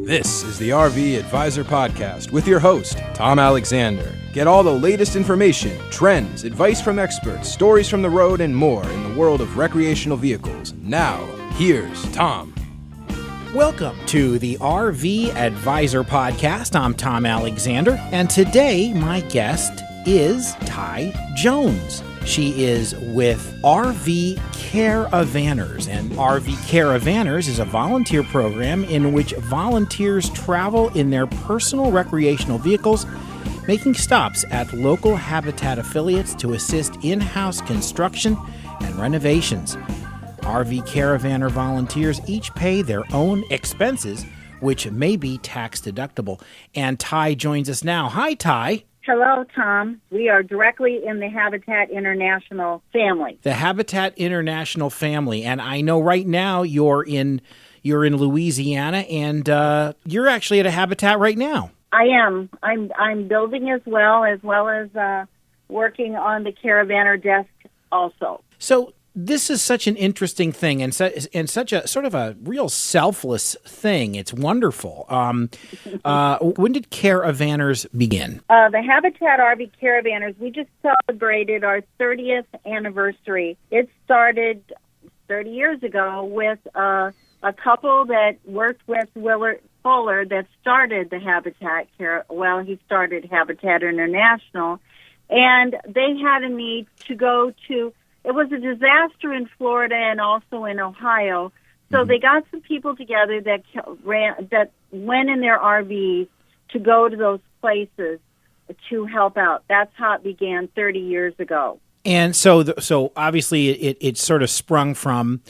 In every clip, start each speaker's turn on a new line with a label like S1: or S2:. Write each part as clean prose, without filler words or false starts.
S1: This is the RV Advisor Podcast with your host, Tom Alexander. Get all the latest information, trends, advice from experts, stories from the road, and more in the world of recreational vehicles. Now, here's Tom.
S2: Welcome to the RV Advisor Podcast. I'm Tom Alexander, and today my guest is Ty Jones. She is with RV Caravanners, and RV Caravanners is a volunteer program in which volunteers travel in their personal recreational vehicles, making stops at local Habitat affiliates to assist in-house construction and renovations. RV Caravanner volunteers each pay their own expenses, which may be tax deductible. And Ty joins us now. Hi, Ty.
S3: Hello, Tom. We are directly in the Habitat International family.
S2: The Habitat International family, and I know right now you're in Louisiana, and you're actually at a Habitat right now.
S3: I am. I'm building as well as working on the Caravanners desk also.
S2: So this is such an interesting thing, and such a sort of a real selfless thing. It's wonderful. When did Caravanners begin?
S3: The Habitat RV Caravanners, we just celebrated our 30th anniversary. It started 30 years ago with a couple that worked with Willard Fuller that started the Habitat he started Habitat International, and they had a need to go to. It was a disaster in Florida and also in Ohio. So they got some people together that went in their RVs to go to those places to help out. That's how it began 30 years ago.
S2: And so obviously it sort of sprung from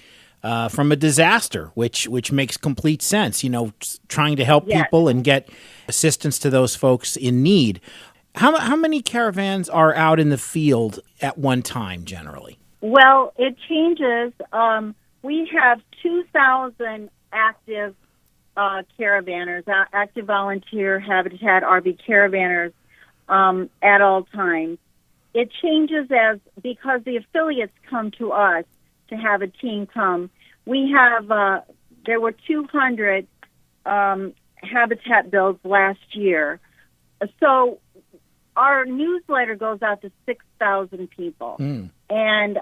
S2: a disaster, which makes complete sense. You know, trying to help people and get assistance to those folks in need. How many caravans are out in the field at one time generally?
S3: Well, it changes. We have 2,000 active caravanners, active volunteer Habitat RV Caravanners at all times. It changes because the affiliates come to us to have a team come. We have, there were 200 Habitat builds last year. So our newsletter goes out to 6,000 people. And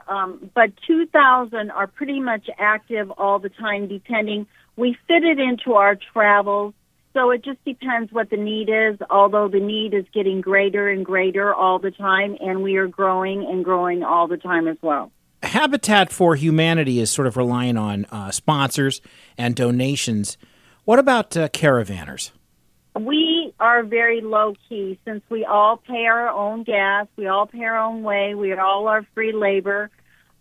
S3: but 2,000 are pretty much active all the time, depending. We fit it into our travels, so it just depends what the need is, although the need is getting greater and greater all the time, and we are growing and growing all the time as well.
S2: Habitat for Humanity is sort of relying on sponsors and donations. What about caravanners?
S3: We are very low-key since we all pay our own gas, we all pay our own way, we all are free labor.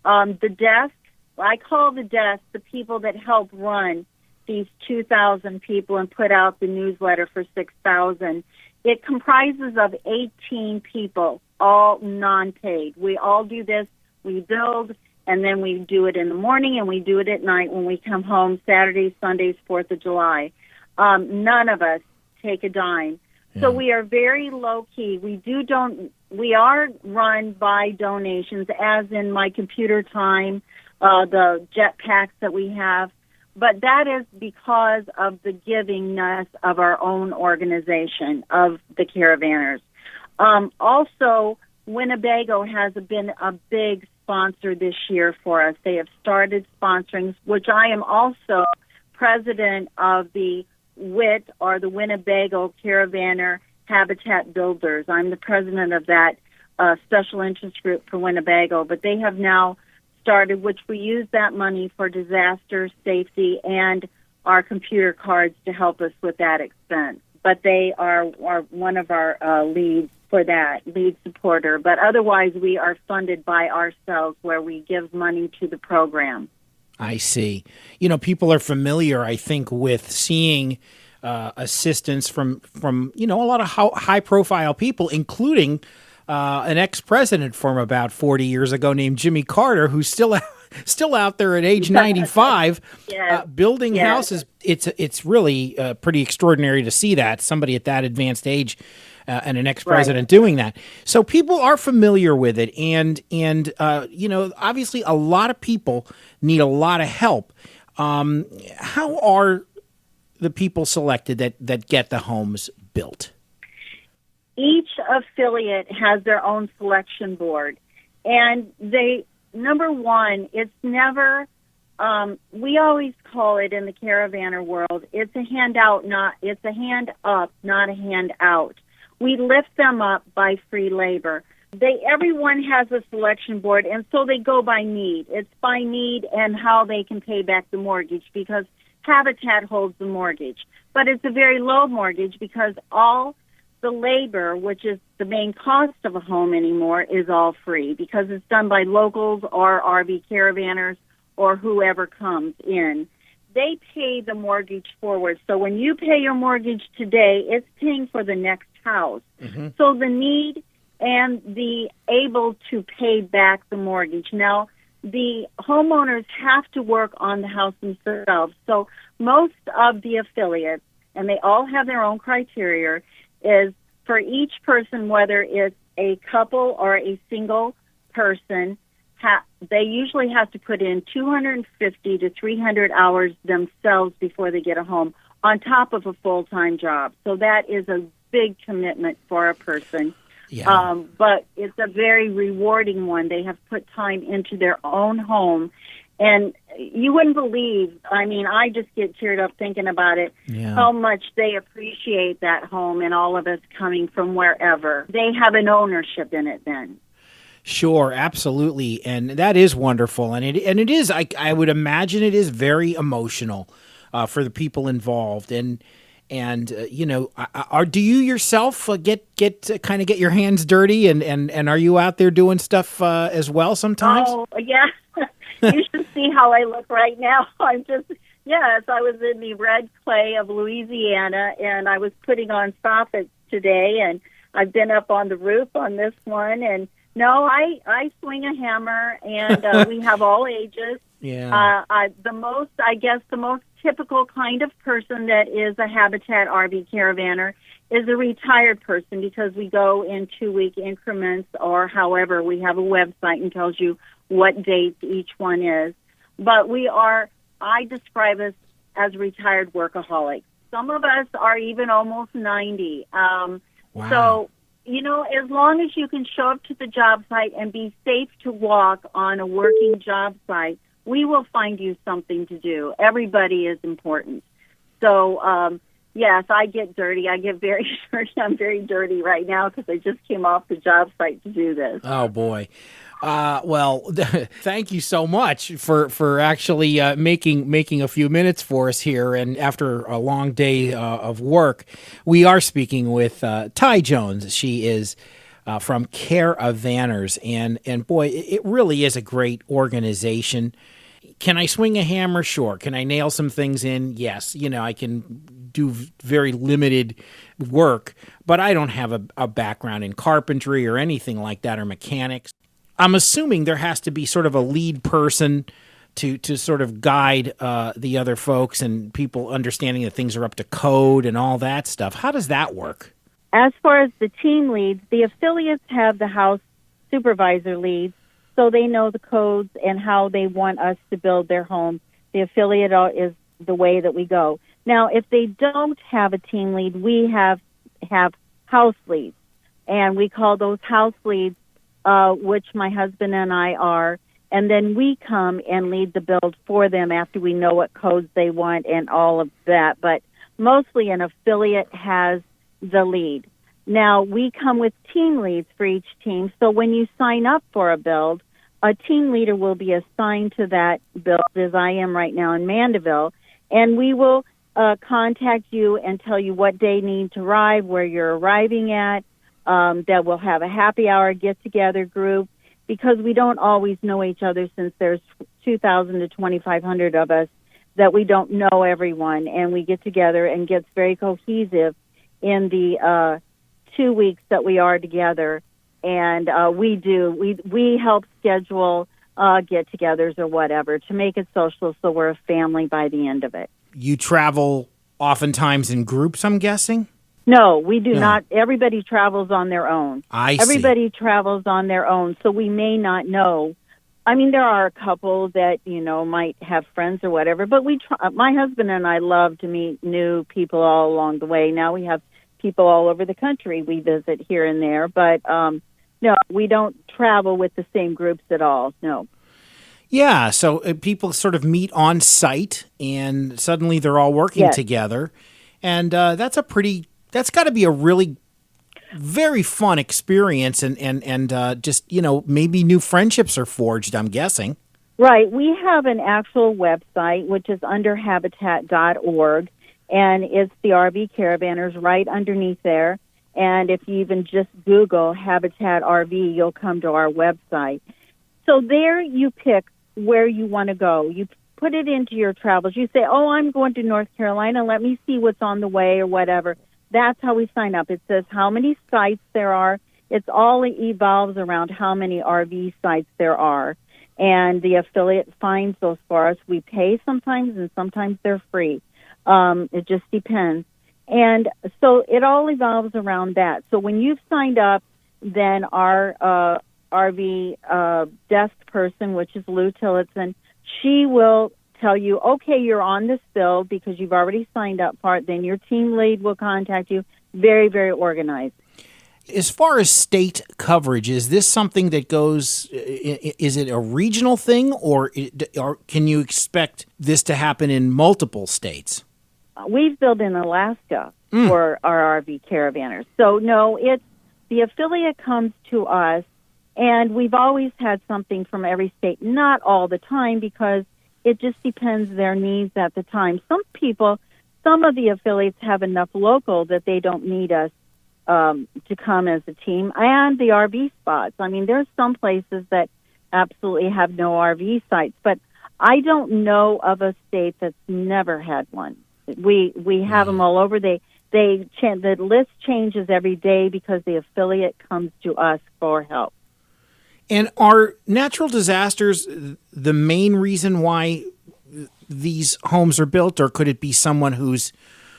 S3: The desk, I call the desk the people that help run these 2,000 people and put out the newsletter for 6,000. It comprises of 18 people, all non-paid. We all do this, we build, and then we do it in the morning and we do it at night when we come home, Saturdays, Sundays, 4th of July. None of us take a dime. So we are very low-key. We are run by donations, as in my computer time, the jet packs that we have, but that is because of the givingness of our own organization, of the Caravanners. Also, Winnebago has been a big sponsor this year for us. They have started sponsoring, which I am also president of the WIT, or the Winnebago Caravanners Habitat Builders. I'm the president of that special interest group for Winnebago, but they have now started, which we use that money for disaster safety and our computer cards to help us with that expense. But they are one of our lead supporter. But otherwise, we are funded by ourselves, where we give money to the program.
S2: I see. You know, people are familiar, I think, with seeing assistance from a lot of high-profile people, including an ex-president from about 40 years ago named Jimmy Carter, who's still out there at age 95, building houses. It's really pretty extraordinary to see that, somebody at that advanced age and an ex-president doing that. So people are familiar with it, and obviously a lot of people need a lot of help. How are the people selected that get the homes built?
S3: Each affiliate has their own selection board. And number one, it's never, we always call it in the caravanner world, it's a handout, it's a hand up, not a hand out. We lift them up by free labor. Everyone has a selection board, and so they go by need. It's by need and how they can pay back the mortgage, because Habitat holds the mortgage. But it's a very low mortgage because all the labor, which is the main cost of a home anymore, is all free because it's done by locals or RV caravanners or whoever comes in. They pay the mortgage forward. So when you pay your mortgage today, it's paying for the next house. Mm-hmm. So the need and the able to pay back the mortgage. Now, the homeowners have to work on the house themselves. So most of the affiliates, and they all have their own criteria, is for each person, whether it's a couple or a single person, they usually have to put in 250 to 300 hours themselves before they get a home, on top of a full-time job. So that is a big commitment for a person. Yeah. But it's a very rewarding one. They have put time into their own home. And you wouldn't believe, I just get teared up thinking about it, how much they appreciate that home and all of us coming from wherever. They have an ownership in it then.
S2: Sure, absolutely. And that is wonderful. And it is, I would imagine it is very emotional for the people involved. And do you yourself get your hands dirty and are you out there doing stuff as well sometimes?
S3: Oh, yeah. You should see how I look right now. I was in the red clay of Louisiana, and I was putting on soffits today, and I've been up on the roof on this one, and no, I swing a hammer, and we have all ages. Yeah. The most typical kind of person that is a Habitat RV caravannner is a retired person, because we go in 2-week increments, or however, we have a website and tells you what dates each one is. But I describe us as retired workaholics. Some of us are even almost 90. Wow. So, as long as you can show up to the job site and be safe to walk on a working job site, we will find you something to do. Everybody is important. So, yes, I get dirty. I get very dirty. I'm very dirty right now because I just came off the job site to do this.
S2: Oh, boy. Well, thank you so much for actually making a few minutes for us here. And after a long day of work, we are speaking with Ty Jones. She is from Caravanners, and boy, it really is a great organization. Can I swing a hammer? Sure. Can I nail some things in? Yes. I can do very limited work, but I don't have a background in carpentry or anything like that, or mechanics. I'm assuming there has to be sort of a lead person to sort of guide the other folks and people understanding that things are up to code and all that stuff. How does that work?
S3: As far as the team leads, the affiliates have the house supervisor leads, so they know the codes and how they want us to build their home. The affiliate is the way that we go. Now, if they don't have a team lead, we have house leads, and we call those house leads, which my husband and I are, and then we come and lead the build for them after we know what codes they want and all of that. But mostly an affiliate has the lead. Now, we come with team leads for each team, so when you sign up for a build, a team leader will be assigned to that build, as I am right now in Mandeville, and we will contact you and tell you what day you need to arrive, where you're arriving at, that we'll have a happy hour get-together group, because we don't always know each other, since there's 2,000 to 2,500 of us, that we don't know everyone, and we get together and gets very cohesive in the 2 weeks that we are together. And we help schedule get-togethers or whatever to make it social, so we're a family by the end of it.
S2: You travel oftentimes in groups, I'm guessing?
S3: No, we do not. Everybody travels on their own.
S2: I see.
S3: Everybody travels on their own, so we may not know I mean, there are a couple that, might have friends or whatever, but my husband and I love to meet new people all along the way. Now we have people all over the country we visit here and there, but no, we don't travel with the same groups at all, no.
S2: Yeah, so people sort of meet on site, and suddenly they're all working together, and that's got to be a really very fun experience, and just maybe new friendships are forged, I'm guessing.
S3: Right. We have an actual website which is under habitat.org, and it's the RV Caravanners right underneath there. And if you even just Google Habitat RV, you'll come to our website. So there you pick where you want to go. You put it into your travels. You say, "Oh, I'm going to North Carolina. Let me see what's on the way," or whatever. That's how we sign up. It says how many sites there are. It's all evolves around how many RV sites there are. And the affiliate finds those for us. We pay sometimes, and sometimes they're free. It just depends. And so it all evolves around that. So when you've signed up, then our RV desk person, which is Lou Tillotson, she will tell you, okay, you're on this bill because you've already signed up for it. Then your team lead will contact you. Very, very organized.
S2: As far as state coverage, is this something that goes, is it a regional thing, or can you expect this to happen in multiple states?
S3: We've built in Alaska for our RV Caravanners. So, no, the affiliate comes to us, and we've always had something from every state, not all the time, because it just depends their needs at the time. Some of the affiliates have enough local that they don't need us to come as a team, and the RV spots. I mean, there's some places that absolutely have no RV sites, but I don't know of a state that's never had one. We have them all over. The list changes every day because the affiliate comes to us for help.
S2: And are natural disasters the main reason why these homes are built, or could it be someone who's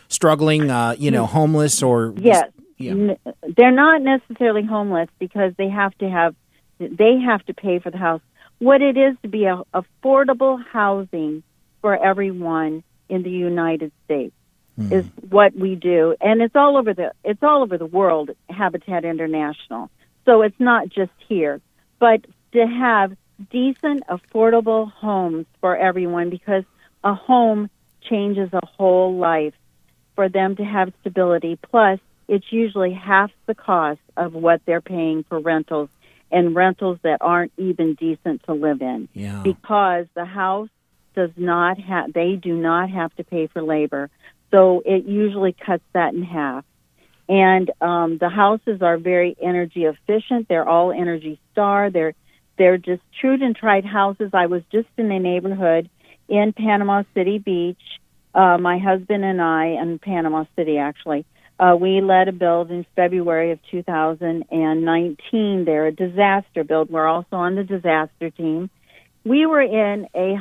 S2: struggling, homeless or?
S3: Yes.
S2: Yeah.
S3: They're not necessarily homeless because they have to pay for the house. What it is to be affordable housing for everyone in the United States is what we do, and it's all over the world. Habitat International, so it's not just here, but to have decent, affordable homes for everyone, because a home changes a whole life. For them to have stability, plus it's usually half the cost of what they're paying for rentals, and rentals that aren't even decent to live in.
S2: Yeah.
S3: Because the house they do not have to pay for labor. So it usually cuts that in half. And the houses are very energy efficient. They're all Energy Star. They're just true and tried houses. I was just in a neighborhood in Panama City Beach. My husband and I, in Panama City actually, we led a build in February of 2019 there, a disaster build. We're also on the disaster team. We were in a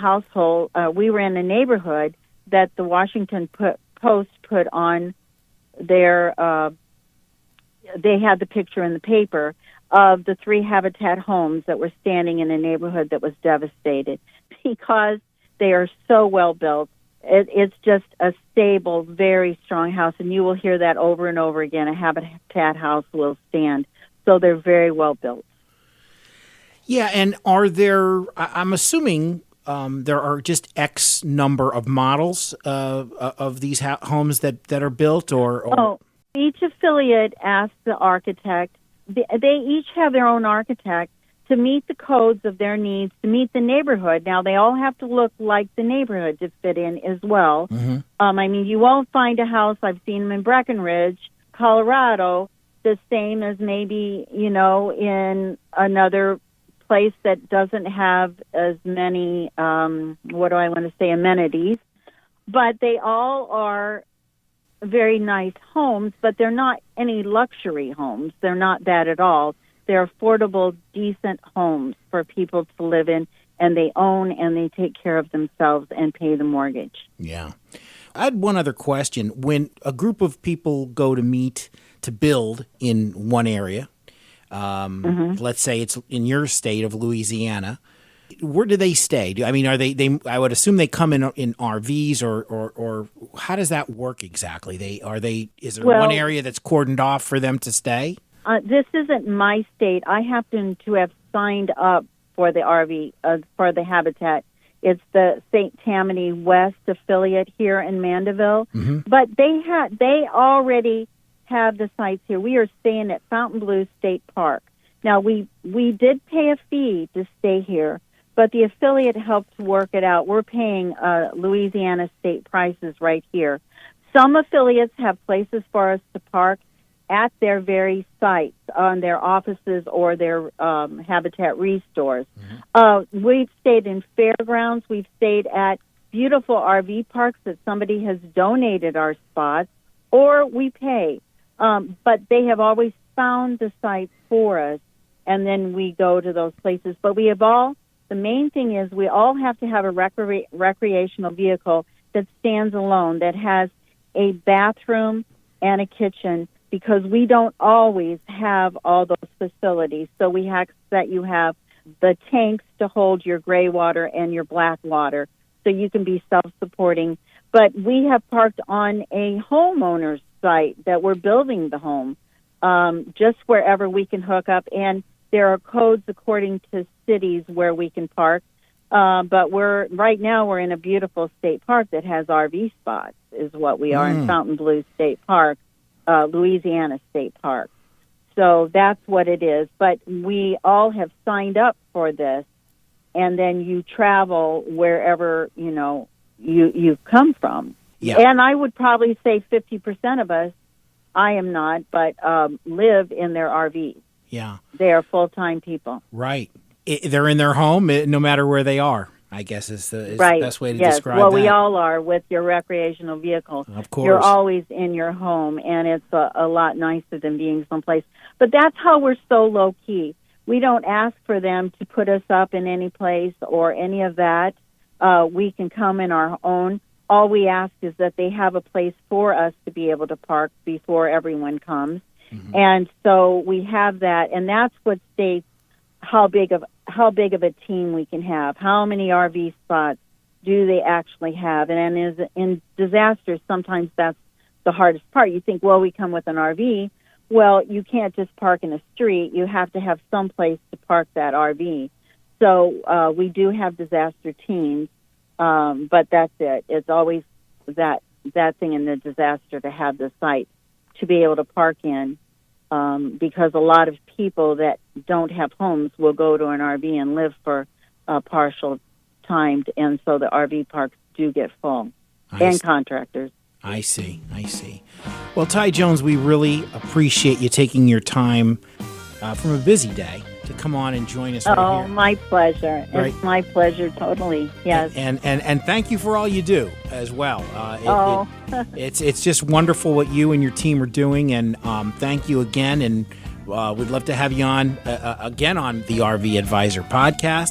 S3: neighborhood that the Washington Post put on their, they had the picture in the paper of the 3 Habitat homes that were standing in a neighborhood that was devastated because they are so well built. It's just a stable, very strong house, and you will hear that over and over again. A Habitat house will stand. So they're very well built.
S2: Yeah, and are there, I'm assuming there are just X number of models of these homes that are built, or?
S3: Oh, each affiliate asks the architect. They each have their own architect to meet the codes of their needs, to meet the neighborhood. Now, they all have to look like the neighborhood to fit in as well. Mm-hmm. I mean, you won't find a house, I've seen them in Breckenridge, Colorado, the same as maybe, in another place that doesn't have as many, amenities. But they all are very nice homes, but they're not any luxury homes. They're not that at all. They're affordable, decent homes for people to live in, and they own and they take care of themselves and pay the mortgage.
S2: Yeah. I had one other question. When a group of people go to meet to build in one area, let's say it's in your state of Louisiana, Where do they stay? I mean, are they? I would assume they come in RVs, or how does that work exactly? Is there one area that's cordoned off for them to stay?
S3: This isn't my state. I happen to have signed up for the RV for the habitat. It's the St. Tammany West affiliate here in Mandeville, but they already have the sites here. We are staying at Fontainebleau State Park. Now we did pay a fee to stay here, but the affiliate helped work it out. We're paying Louisiana state prices right here. Some affiliates have places for us to park at their very sites, on their offices or their habitat restores. We've stayed in fairgrounds. We've stayed at beautiful RV parks that somebody has donated our spots, or we pay. But they have always found the sites for us, and then we go to those places. But the main thing is we all have to have a recreational vehicle that stands alone, that has a bathroom and a kitchen, because we don't always have all those facilities. So we ask that you have the tanks to hold your gray water and your black water, so you can be self-supporting. But we have parked on a homeowner's site that we're building the home, just wherever we can hook up. And there are codes according to cities where we can park. But right now we're in a beautiful state park that has RV spots, is what we are in Fontainebleau State Park. Louisiana State Park. So that's what it is. But we all have signed up for this, and then you travel wherever, you've come from. Yeah. And I would probably say 50% of us, I am not, but live in their RVs.
S2: Yeah.
S3: They are full-time people.
S2: Right. They're in their home no matter where they are, I guess is the best way to describe
S3: that. Well,
S2: we
S3: all are with your recreational vehicle.
S2: Of course.
S3: You're always in your home, and it's a lot nicer than being someplace. But that's how we're so low-key. We don't ask for them to put us up in any place or any of that. We can come in our own. All we ask is that they have a place for us to be able to park before everyone comes. And so we have that, and that's what states how big of a team we can have. How many RV spots do they actually have? And in disasters, sometimes that's the hardest part. You think, well, we come with an RV. Well, you can't just park in a street. You have to have some place to park that RV. So we do have disaster teams, but that's it. It's always that thing in the disaster to have the site to be able to park in, because a lot of people that don't have homes will go to an RV and live for partial time, and so the RV parks do get full, and contractors.
S2: I see. Well, Ty Jones, we really appreciate you taking your time from a busy day to come on and join us right here.
S3: Oh, my pleasure. Right. It's my pleasure, totally, yes.
S2: And thank you for all you do as well. It's just wonderful what you and your team are doing, and thank you again, and we'd love to have you on again on the RV Advisor podcast.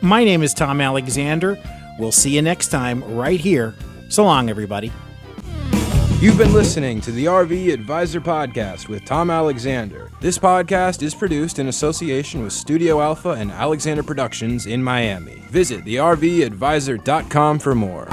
S2: My name is Tom Alexander. We'll see you next time right here. So long, everybody.
S1: You've been listening to the RV Advisor Podcast with Tom Alexander. This podcast is produced in association with Studio Alpha and Alexander Productions in Miami. Visit thervadvisor.com for more.